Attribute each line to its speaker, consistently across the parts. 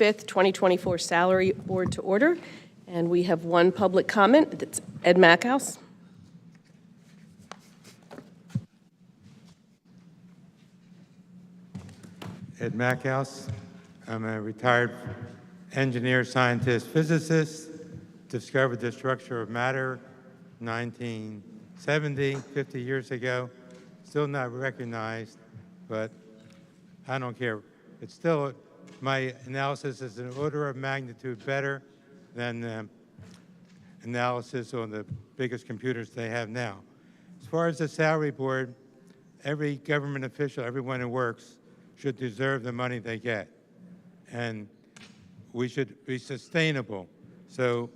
Speaker 1: 5th, 2024 Salary Board to order. And we have one public comment. That's Ed Mackhouse.
Speaker 2: Ed Mackhouse. I'm a retired engineer, scientist, physicist. Discovered the structure of matter 1970, 50 years ago. Still not recognized, but I don't care. It's still, my analysis is an order of magnitude better than analysis on the biggest computers they have now. As far as the salary board, every government official, everyone who works, should deserve the money they get. And we should be sustainable. So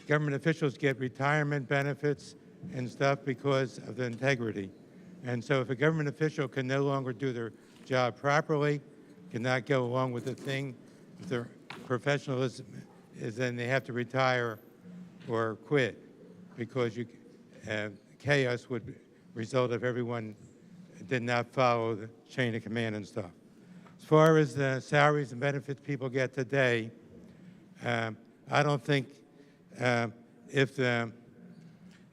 Speaker 2: government officials get retirement benefits and stuff because of the integrity. And so if a government official can no longer do their job properly, cannot go along with the thing, if their professionalism is, then they have to retire or quit, because chaos would result if everyone did not follow the chain of command and stuff. As far as the salaries and benefits people get today, I don't think if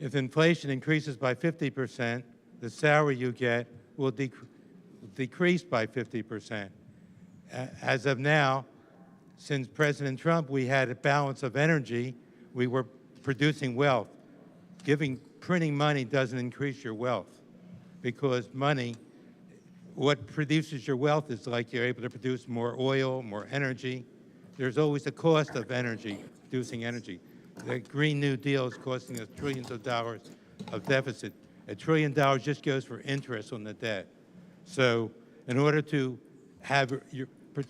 Speaker 2: inflation increases by 50%, the salary you get will decrease by 50%. As of now, since President Trump, we had a balance of energy. We were producing wealth. Printing money doesn't increase your wealth, because money, what produces your wealth is like you're able to produce more oil, more energy. There's always a cost of energy, producing energy. The Green New Deal is costing us trillions of dollars of deficit. $1 trillion just goes for interest on the debt. So in order to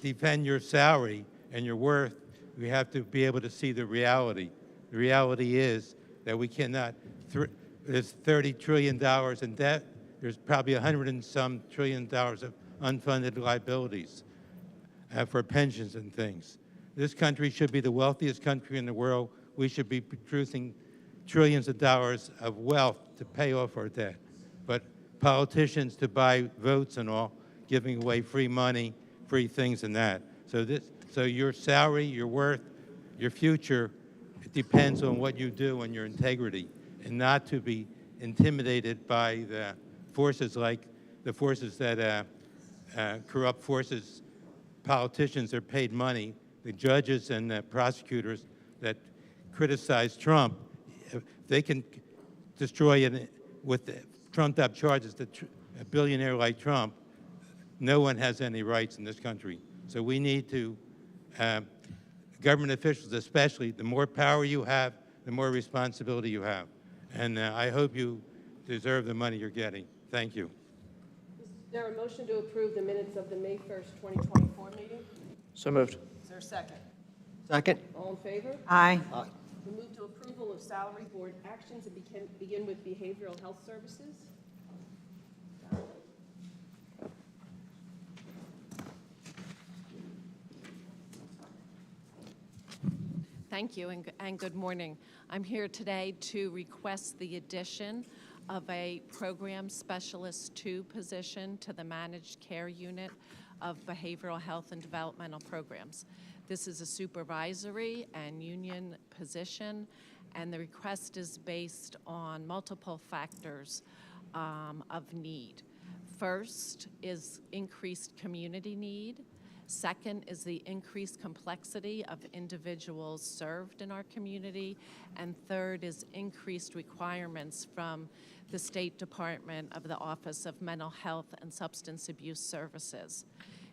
Speaker 2: defend your salary and your worth, we have to be able to see the reality. The reality is that we cannot, there's $30 trillion in debt. There's probably 100 and some trillion dollars of unfunded liabilities for pensions and things. This country should be the wealthiest country in the world. We should be producing trillions of dollars of wealth to pay off our debt. But politicians, to buy votes and all, giving away free money, free things and that. So your salary, your worth, your future, it depends on what you do and your integrity, and not to be intimidated by the forces like the forces that corrupt forces. Politicians are paid money. The judges and the prosecutors that criticize Trump, if they can destroy it with the trumped-up charges, a billionaire like Trump, no one has any rights in this country. So we need to, government officials especially, the more power you have, the more responsibility you have. And I hope you deserve the money you're getting. Thank you.
Speaker 1: Is there a motion to approve the minutes of the May 1st, 2024 meeting?
Speaker 3: So moved.
Speaker 1: Is there a second?
Speaker 3: Second.
Speaker 1: All in favor?
Speaker 4: Aye.
Speaker 1: We move to approval of salary board actions and begin with behavioral health services.
Speaker 5: Thank you, and good morning. I'm here today to request the addition of a Program Specialist 2 position to the Managed Care Unit of Behavioral Health and Developmental Programs. This is a supervisory and union position, and the request is based on multiple factors of need. First is increased community need. Second is the increased complexity of individuals served in our community. And third is increased requirements from the State Department of the Office of Mental Health and Substance Abuse Services.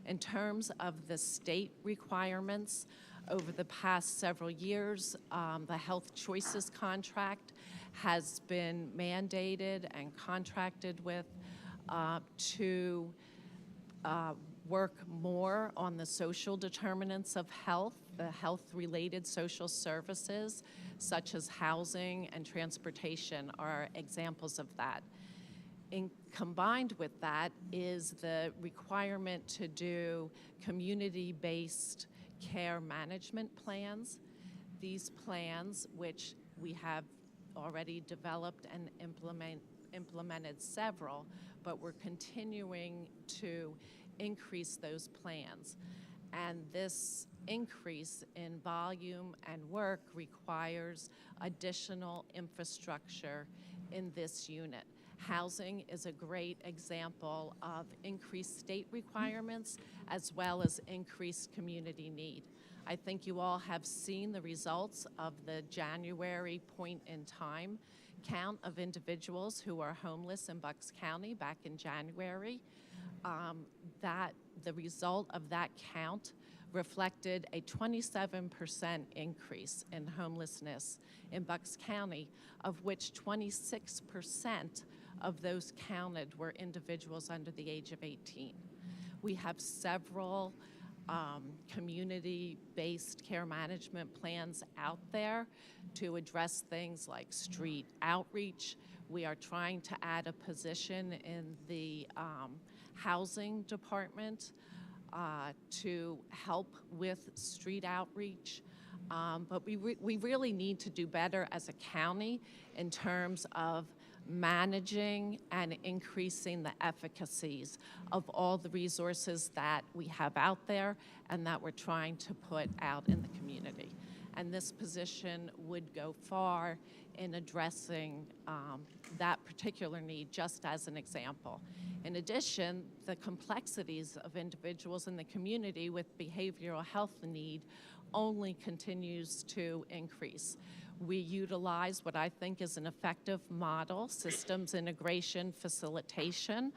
Speaker 5: In terms of the state requirements, over the past several years, the Health Choices contract has been mandated and contracted with to work more on the social determinants of health, the health-related social services, such as housing and transportation are examples of that. Combined with that is the requirement to do community-based care management plans. These plans, which we have already developed and implemented several, but we're continuing to increase those plans. And this increase in volume and work requires additional infrastructure in this unit. Housing is a great example of increased state requirements as well as increased community need. I think you all have seen the results of the January point in time count of individuals who are homeless in Bucks County back in January. That the result of that count reflected a 27% increase in homelessness in Bucks County, of which 26% of those counted were individuals under the age of 18. We have several community-based care management plans out there to address things like street outreach. We are trying to add a position in the housing department to help with street outreach. But we really need to do better as a county in terms of managing and increasing the efficacies of all the resources that we have out there and that we're trying to put out in the community. And this position would go far in addressing that particular need, just as an example. In addition, the complexities of individuals in the community with behavioral health need only continues to increase. We utilize what I think is an effective model, systems integration, facilitation,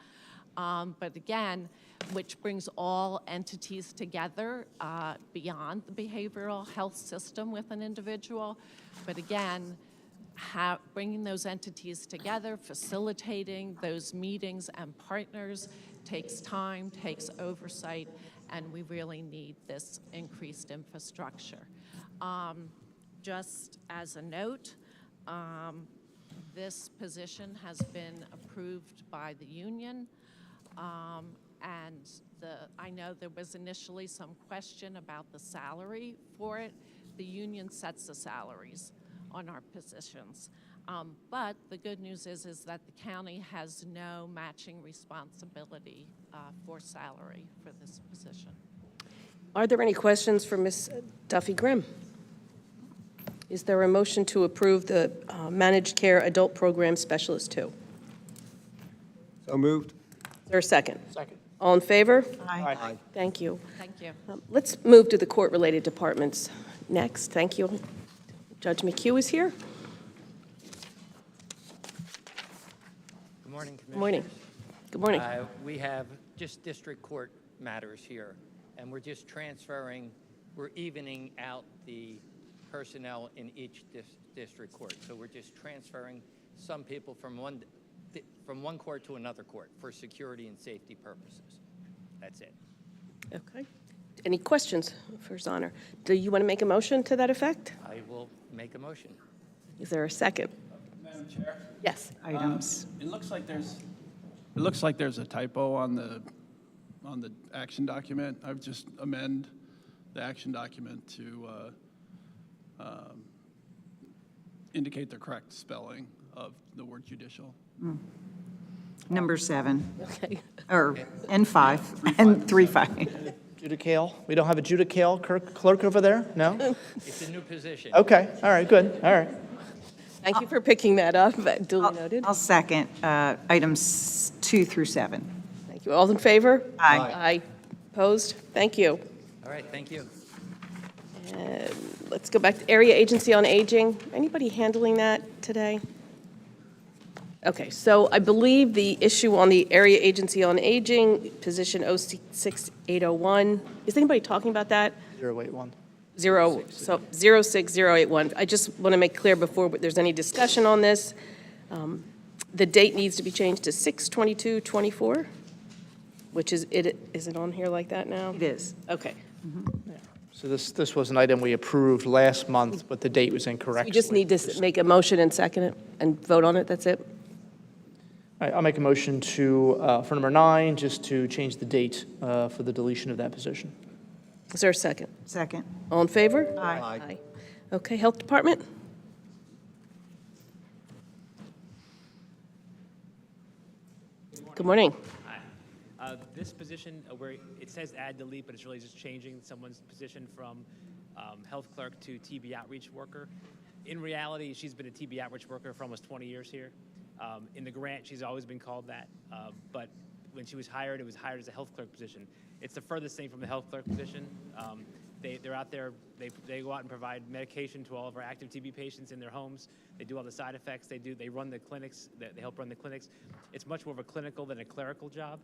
Speaker 5: but again, which brings all entities together beyond the behavioral health system with an individual. But again, bringing those entities together, facilitating those meetings and partners takes time, takes oversight, and we really need this increased infrastructure. Just as a note, this position has been approved by the union, and I know there was initially some question about the salary for it. The union sets the salaries on our positions. But the good news is that the county has no matching responsibility for salary for this position.
Speaker 1: Are there any questions for Ms. Duffy Grimm? Is there a motion to approve the Managed Care Adult Program Specialist 2?
Speaker 3: So moved.
Speaker 1: Is there a second?
Speaker 3: Second.
Speaker 1: All in favor?
Speaker 3: Aye.
Speaker 1: Thank you.
Speaker 5: Thank you.
Speaker 1: Let's move to the court-related departments next. Thank you. Judge McHugh is here.
Speaker 4: Good morning, Commissioners.
Speaker 1: Good morning. Good morning.
Speaker 4: We have just district court matters here, and we're just transferring, we're evening out the personnel in each district court. So we're just transferring some people from one court to another court for security and safety purposes. That's it.
Speaker 1: Okay. Any questions for His Honor? Do you want to make a motion to that effect?
Speaker 4: I will make a motion.
Speaker 1: Is there a second?
Speaker 6: Madam Chair,
Speaker 1: Yes.
Speaker 7: items.
Speaker 6: it looks like there's a typo on the action document. I would just amend the action document to indicate the correct spelling of the word judicial.
Speaker 7: Number 7,
Speaker 1: Okay.
Speaker 7: and 5, and 3-5.
Speaker 3: Judicale? We don't have a Judicale clerk over there? No?
Speaker 4: It's a new position.
Speaker 3: Okay, all right, good, all right.
Speaker 1: Thank you for picking that up. Duly noted.
Speaker 7: I'll second items 2 through 7.
Speaker 1: Thank you. All in favor?
Speaker 7: Aye.
Speaker 1: Aye. Opposed? Thank you.
Speaker 4: All right, thank you.
Speaker 1: And let's go back to Area Agency on Aging. Anybody handling that today? Okay, so I believe the issue on the Area Agency on Aging, position 06801, is anybody talking about that?
Speaker 3: 081.
Speaker 1: 06081. I just want to make clear before there's any discussion on this, the date needs to be changed to 6/22/24, which is it on here like that now?
Speaker 7: It is.
Speaker 1: Okay.
Speaker 3: So this was an item we approved last month, but the date was incorrect.
Speaker 1: You just need to make a motion and second it and vote on it, that's it?
Speaker 3: All right, I'll make a motion to, for number 9, just to change the date for the deletion of that position.
Speaker 1: Is there a second?
Speaker 7: Second.
Speaker 1: All in favor?
Speaker 7: Aye.
Speaker 1: Aye. Okay, Health Department?
Speaker 8: Good
Speaker 1: Good morning.
Speaker 8: Hi. This position, where it says add delete, but it's really just changing someone's position from health clerk to TB outreach worker. In reality, she's been a TB outreach worker for almost 20 years here. In the grant, she's always been called that, but when she was hired, it was hired as a health clerk position. It's the furthest thing from the health clerk position. They're out there, they go out and provide medication to all of our active TB patients in their homes. They do all the side effects, they run the clinics, they help run the clinics. It's much more of a clinical than a clerical job.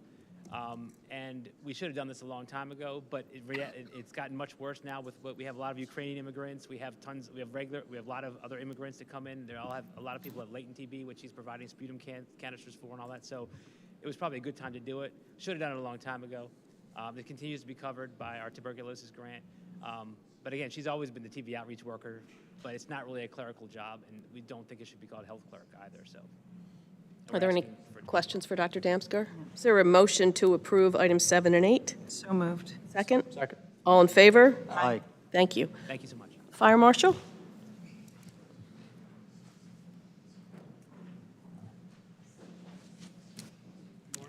Speaker 8: And we should have done this a long time ago, but it's gotten much worse now with what we have a lot of Ukrainian immigrants. We have we have a lot of other immigrants that come in. A lot of people have latent TB, which he's providing sputum canisters for and all that. So it was probably a good time to do it. Should have done it a long time ago. It continues to be covered by our tuberculosis grant. But again, she's always been the TB outreach worker, but it's not really a clerical job, and we don't think it should be called health clerk either, so.
Speaker 1: Are there any questions for Dr. Damsker? Is there a motion to approve items 7 and 8?
Speaker 7: So moved.
Speaker 1: Second?
Speaker 3: Second.
Speaker 1: All in favor?
Speaker 9: Aye.
Speaker 1: Thank you.
Speaker 8: Thank you so much.
Speaker 1: Fire Marshal?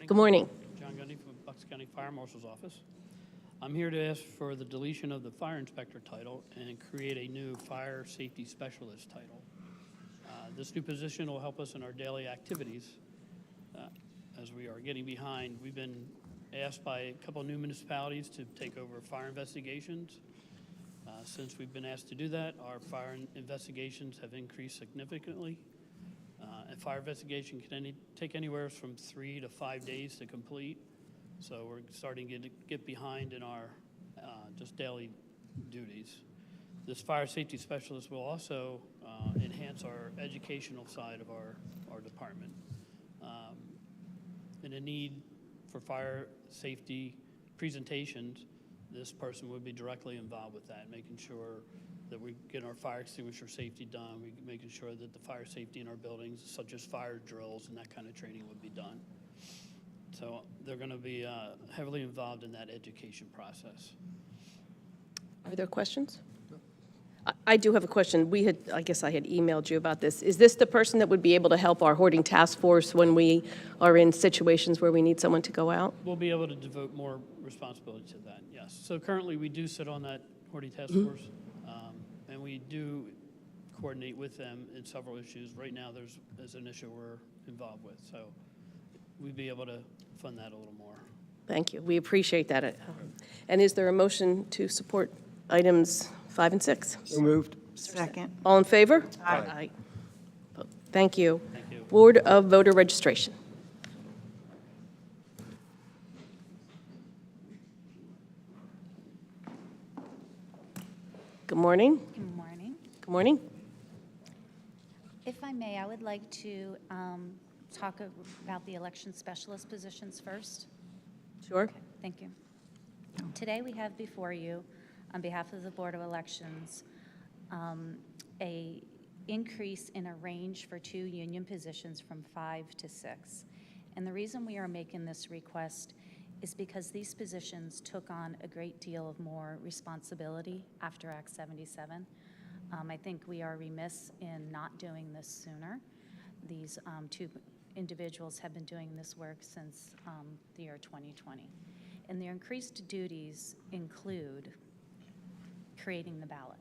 Speaker 1: Good morning.
Speaker 10: John Gundy from Bucks County Fire Marshal's Office. I'm here to ask for the deletion of the fire inspector title and create a new fire safety specialist title. This new position will help us in our daily activities as we are getting behind. We've been asked by a couple of new municipalities to take over fire investigations. Since we've been asked to do that, our fire investigations have increased significantly. A fire investigation can take anywhere from 3 to 5 days to complete. So we're starting to get behind in our just daily duties. This fire safety specialist will also enhance our educational side of our department. In a need for fire safety presentations, this person would be directly involved with that, making sure that we get our fire extinguisher safety done, making sure that the fire safety in our buildings, such as fire drills and that kind of training, would be done. So they're going to be heavily involved in that education process.
Speaker 1: Are there questions? I do have a question. I guess I had emailed you about this. Is this the person that would be able to help our hoarding task force when we are in situations where we need someone to go out?
Speaker 10: We'll be able to devote more responsibility to that, yes. So currently, we do sit on that hoarding task force, and we do coordinate with them in several issues. Right now, there's an issue we're involved with, so we'd be able to fund that a little more.
Speaker 1: Thank you. We appreciate that. And is there a motion to support items 5 and 6?
Speaker 9: So moved.
Speaker 7: Second.
Speaker 1: All in favor?
Speaker 7: Aye.
Speaker 1: Thank you.
Speaker 10: Thank you.
Speaker 1: Board of Voter Registration. Good morning.
Speaker 11: Good morning.
Speaker 1: Good morning.
Speaker 11: If I may, I would like to talk about the election specialist positions first.
Speaker 1: Sure.
Speaker 11: Okay, thank you. Today we have before you, on behalf of the Board of Elections, a increase in a range for 2 union positions from 5 to 6. And the reason we are making this request is because these positions took on a great deal of more responsibility after Act 77. I think we are remiss in not doing this sooner. These 2 individuals have been doing this work since the year 2020. And their increased duties include creating the ballot.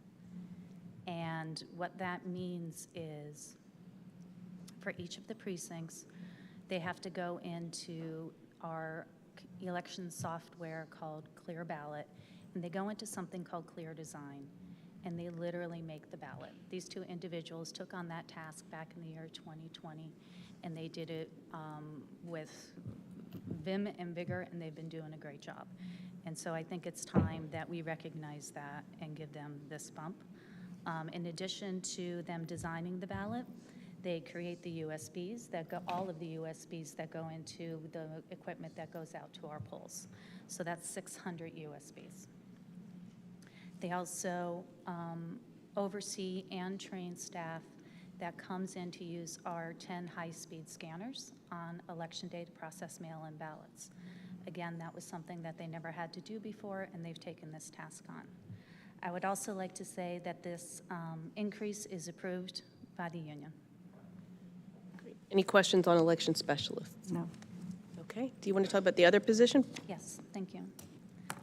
Speaker 11: And what that means is for each of the precincts, they have to go into our election software called Clear Ballot, and they go into something called Clear Design, and they literally make the ballot. These 2 individuals took on that task back in the year 2020, and they did it with vim and vigor, and they've been doing a great job. And so I think it's time that we recognize that and give them this bump. In addition to them designing the ballot, they create the USBs that go, all of the USBs that go into the equipment that goes out to our polls. So that's 600 USBs. They also oversee and train staff that comes in to use our 10 high-speed scanners on election day to process mail-in ballots. Again, that was something that they never had to do before, and they've taken this task on. I would also like to say that this increase is approved by the union.
Speaker 1: Any questions on election specialists?
Speaker 7: No.
Speaker 1: Okay, do you want to talk about the other position?
Speaker 11: Yes, thank you.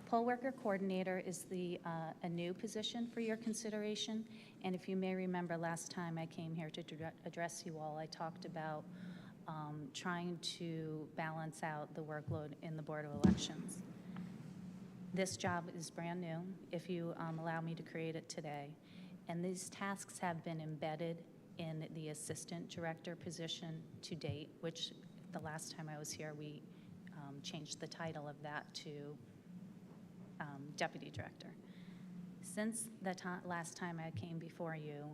Speaker 11: Poll worker coordinator is a new position for your consideration. And if you may remember, last time I came here to address you all, I talked about trying to balance out the workload in the Board of Elections. This job is brand new, if you allow me to create it today. And these tasks have been embedded in the assistant director position to date, which the last time I was here, we changed the title of that to deputy director. Since the last time I came before you,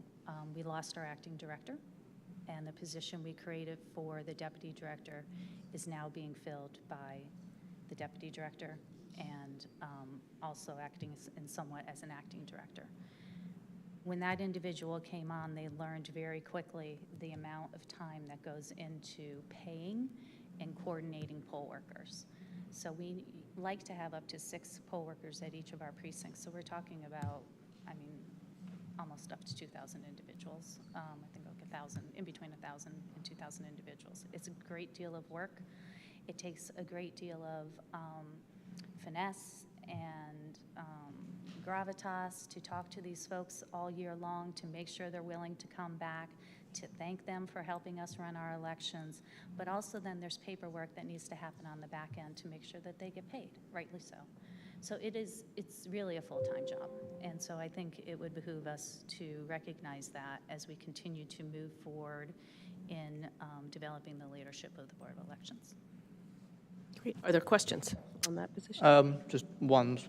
Speaker 11: we lost our acting director, and the position we created for the deputy director is now being filled by the deputy director and also acting somewhat as an acting director. When that individual came on, they learned very quickly the amount of time that goes into paying and coordinating poll workers. So we like to have up to 6 poll workers at each of our precincts. So we're talking about, I mean, almost up to 2,000 individuals. I think like 1,000, in between 1,000 and 2,000 individuals. It's a great deal of work. It takes a great deal of finesse and gravitas to talk to these folks all year long, to make sure they're willing to come back, to thank them for helping us run our elections, but also then there's paperwork that needs to happen on the back end to make sure that they get paid, rightly so. So it's really a full-time job, and so I think it would behoove us to recognize that as we continue to move forward in developing the leadership of the Board of Elections.
Speaker 1: Great. Are there questions on that position?
Speaker 3: Just one,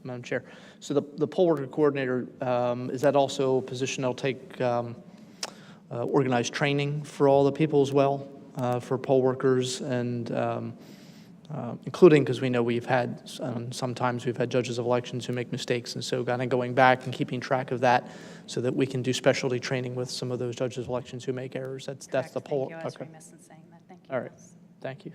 Speaker 3: Madam Chair. So the poll worker coordinator, is that also a position that'll take organized training for all the people as well, for poll workers, and including, because we know we've had, sometimes we've had judges of elections who make mistakes, and so kind of going back and keeping track of that so that we can do specialty training with some of those judges of elections who make errors. That's the poll.
Speaker 11: Thank you. I was
Speaker 3: Okay.
Speaker 11: remiss in saying that. Thank you.
Speaker 3: All right. Thank you.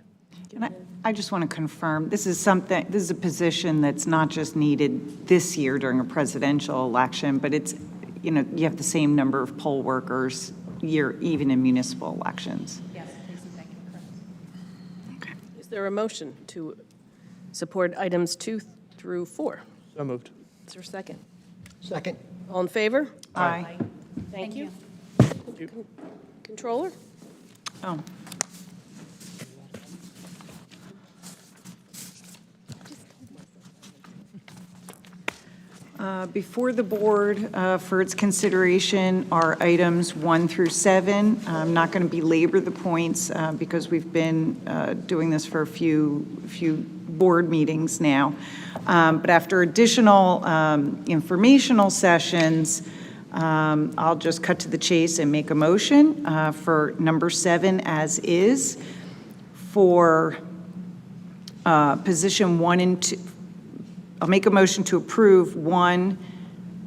Speaker 7: And I just want to confirm, this is a position that's not just needed this year during a presidential election, but it's, you have the same number of poll workers even in municipal elections.
Speaker 11: Yes, please and thank you. Correct.
Speaker 1: Is there a motion to support items 2 through 4?
Speaker 3: So moved.
Speaker 1: Is there a second?
Speaker 9: Second.
Speaker 1: All in favor?
Speaker 7: Aye.
Speaker 1: Thank you.
Speaker 3: Thank you.
Speaker 1: Controller?
Speaker 7: Oh. Before the board for its consideration are items 1 through 7. I'm not going to belabor the points because we've been doing this for a few board meetings now. But after additional informational sessions, I'll just cut to the chase and make a motion for number 7 as is for position 1 and 2. I'll make a motion to approve 1,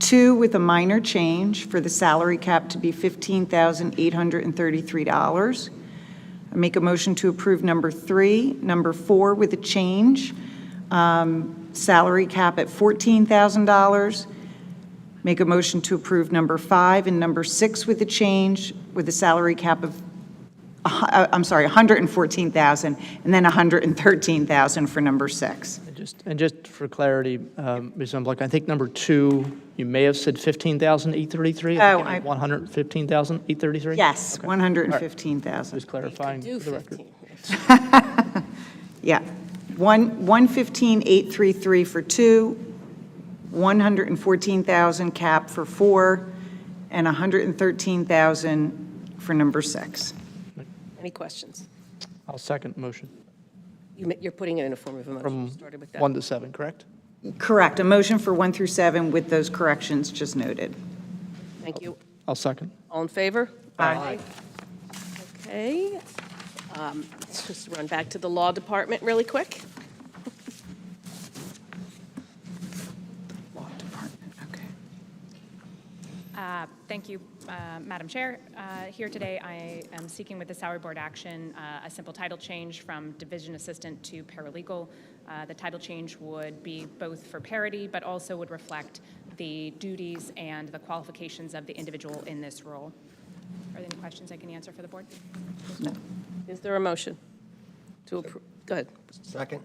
Speaker 7: 2 with a minor change for the salary cap to be $15,833. I make a motion to approve number 3, number 4 with a change, salary cap at $14,000. Make a motion to approve number 5 and number 6 with a change, with a salary cap of, $114,000, and then $113,000 for number 6.
Speaker 3: And just for clarity, Ms. Umblick, I think number 2, you may have said 15,833.
Speaker 7: Oh,
Speaker 3: 115,833.
Speaker 7: Yes,
Speaker 3: Okay.
Speaker 7: 115,000.
Speaker 3: Just clarifying
Speaker 1: Do
Speaker 3: for the record.
Speaker 1: 15.
Speaker 7: Yeah, 115,833 for 2, 114,000 cap for 4, and 113,000 for number 6.
Speaker 1: Any questions?
Speaker 3: I'll second motion.
Speaker 1: You're putting it in a form of a motion.
Speaker 3: From
Speaker 1: You started with that.
Speaker 3: 1 to 7, correct?
Speaker 7: Correct, a motion for 1 through 7 with those corrections just noted.
Speaker 1: Thank you.
Speaker 3: I'll second.
Speaker 1: All in favor?
Speaker 7: Aye.
Speaker 1: Okay. Let's just run back to the Law Department really quick.
Speaker 7: Law Department, okay.
Speaker 12: Thank you, Madam Chair. Here today, I am seeking with the Salary Board action a simple title change from Division Assistant to Paralegal. The title change would be both for parity, but also would reflect the duties and the qualifications of the individual in this role. Are there any questions I can answer for the board?
Speaker 7: No.
Speaker 1: Is there a motion to approve? Go ahead.
Speaker 9: Second.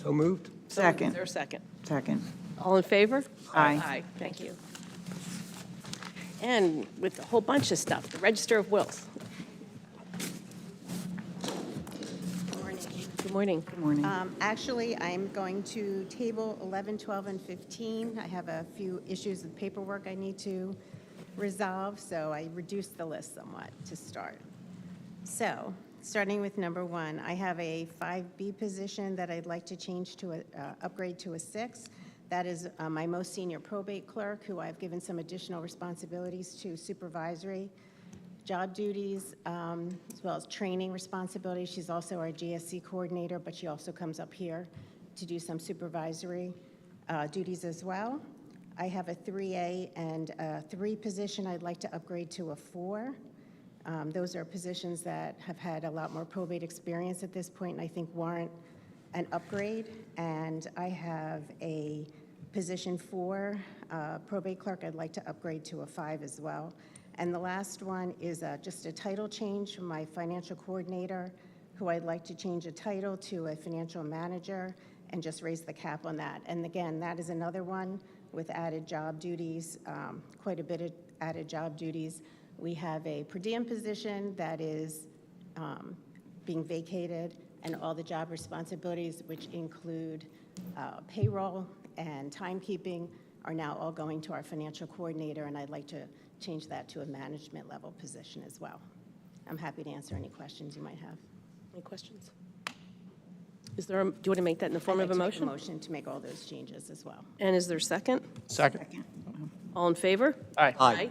Speaker 9: So moved.
Speaker 1: Is
Speaker 7: Second.
Speaker 1: there a second?
Speaker 7: Second.
Speaker 1: All in favor?
Speaker 7: Aye.
Speaker 1: Aye, thank you. And with a whole bunch of stuff, the Register of Wills. Good morning.
Speaker 7: Good morning.
Speaker 13: Actually, I'm going to table 11, 12, and 15. I have a few issues with paperwork I need to resolve, so I reduced the list somewhat to start. So, starting with number 1, I have a 5B position that I'd like to change to upgrade to a 6. That is my most senior probate clerk, who I've given some additional responsibilities to supervisory job duties, as well as training responsibilities. She's also our GSC coordinator, but she also comes up here to do some supervisory duties as well. I have a 3A and a 3 position I'd like to upgrade to a 4. Those are positions that have had a lot more probate experience at this point, and I think warrant an upgrade. And I have a position 4, probate clerk, I'd like to upgrade to a 5 as well. And the last one is just a title change from my financial coordinator, who I'd like to change a title to a financial manager and just raise the cap on that. And again, that is another one with added job duties, quite a bit of added job duties. We have a per diem position that is being vacated, and all the job responsibilities, which include payroll and timekeeping, are now all going to our financial coordinator, and I'd like to change that to a management level position as well. I'm happy to answer any questions you might have.
Speaker 1: Any questions? Is there, do you want to make that in the form of a motion?
Speaker 13: Motion to make all those changes as well.
Speaker 1: And is there a second?
Speaker 3: Second.
Speaker 1: All in favor?
Speaker 3: Aye.
Speaker 1: Aye.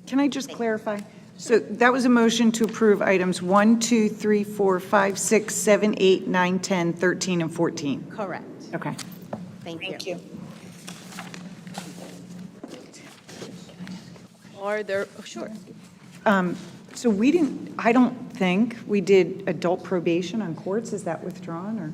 Speaker 7: Can I just clarify? So that was a motion to approve items 1, 2, 3, 4, 5, 6, 7, 8, 9, 10, 13, and 14.
Speaker 13: Correct.
Speaker 7: Okay.
Speaker 13: Thank you.
Speaker 1: Are there, oh, sure.
Speaker 7: So we didn't, I don't think we did adult probation on courts. Is that withdrawn, or?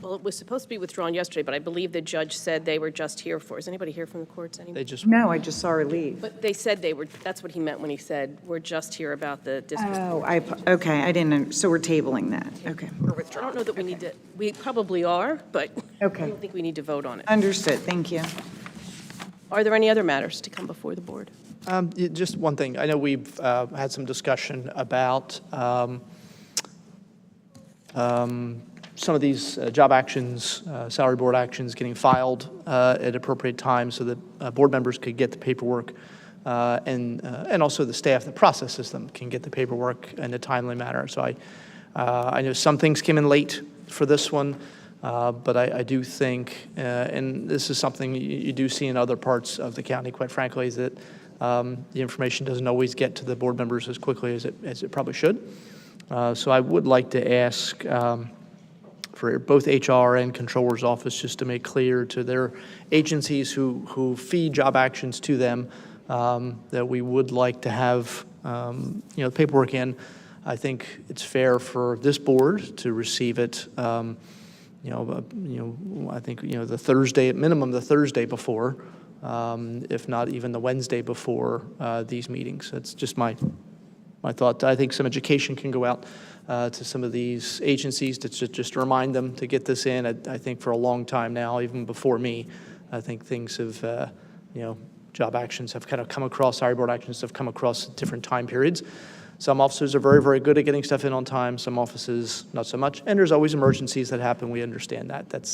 Speaker 1: Well, it was supposed to be withdrawn yesterday, but I believe the judge said they were just here for, is anybody here from the courts anymore?
Speaker 3: They just,
Speaker 7: No, I just saw her leave.
Speaker 1: But they said they were, that's what he meant when he said, we're just here about the district.
Speaker 7: Oh, okay, I didn't, so we're tabling that. Okay.
Speaker 1: I don't know that we need to, we probably are, but I
Speaker 7: Okay.
Speaker 1: don't think we need to vote on it.
Speaker 7: Understood, thank you.
Speaker 1: Are there any other matters to come before the board?
Speaker 3: just one thing. I know we've had some discussion about some of these job actions, salary board actions getting filed at appropriate times so that board members could get the paperwork and also the staff that processes them can get the paperwork in a timely manner. So I know some things came in late for this one, but I do think, and this is something you do see in other parts of the county, quite frankly, is that the information doesn't always get to the board members as quickly as it probably should. So I would like to ask for both HR and Controller's Office just to make clear to their agencies who feed job actions to them that we would like to have paperwork in. I think it's fair for this board to receive it. I think the Thursday at minimum, the Thursday before, if not even the Wednesday before these meetings. That's just my thought. I think some education can go out to some of these agencies to just remind them to get this in. I think for a long time now, even before me, I think things have, job actions have kind of come across, salary board actions have come across different time periods. Some offices are very, very good at getting stuff in on time. Some offices, not so much. And there's always emergencies that happen. We understand that. That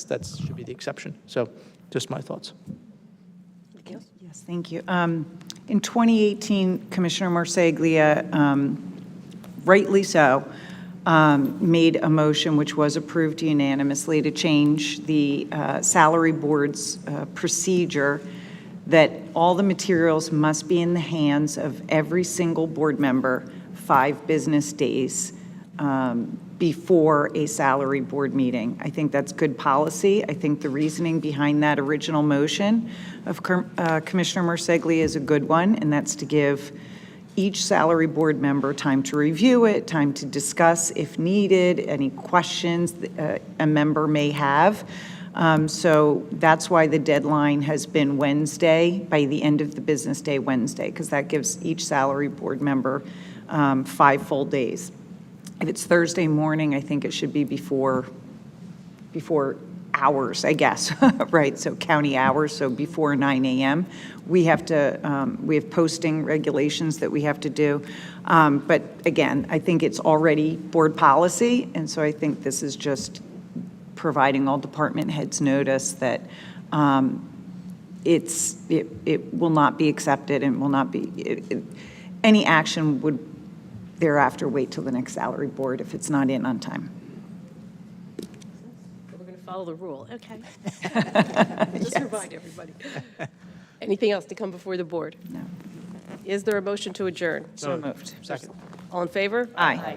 Speaker 3: should be the exception. So just my thoughts.
Speaker 7: Yes, thank you. In 2018, Commissioner Marsaglia, rightly so, made a motion which was approved unanimously to change the salary board's procedure that all the materials must be in the hands of every single board member 5 business days before a salary board meeting. I think that's good policy. I think the reasoning behind that original motion of Commissioner Marsaglia is a good one, and that's to give each salary board member time to review it, time to discuss if needed, any questions a member may have. So that's why the deadline has been Wednesday, by the end of the business day Wednesday, because that gives each salary board member 5 full days. If it's Thursday morning, I think it should be before before hours, I guess, right? So county hours, so before 9 a.m. We have posting regulations that we have to do. But again, I think it's already board policy, and so I think this is just providing all department heads notice that it will not be accepted and will not be, any action would thereafter wait till the next salary board if it's not in on time.
Speaker 1: We're going to follow the rule, okay. Just remind everybody. Anything else to come before the board?
Speaker 7: No.
Speaker 1: Is there a motion to adjourn?
Speaker 7: So moved.
Speaker 3: Second.
Speaker 1: All in favor?
Speaker 7: Aye.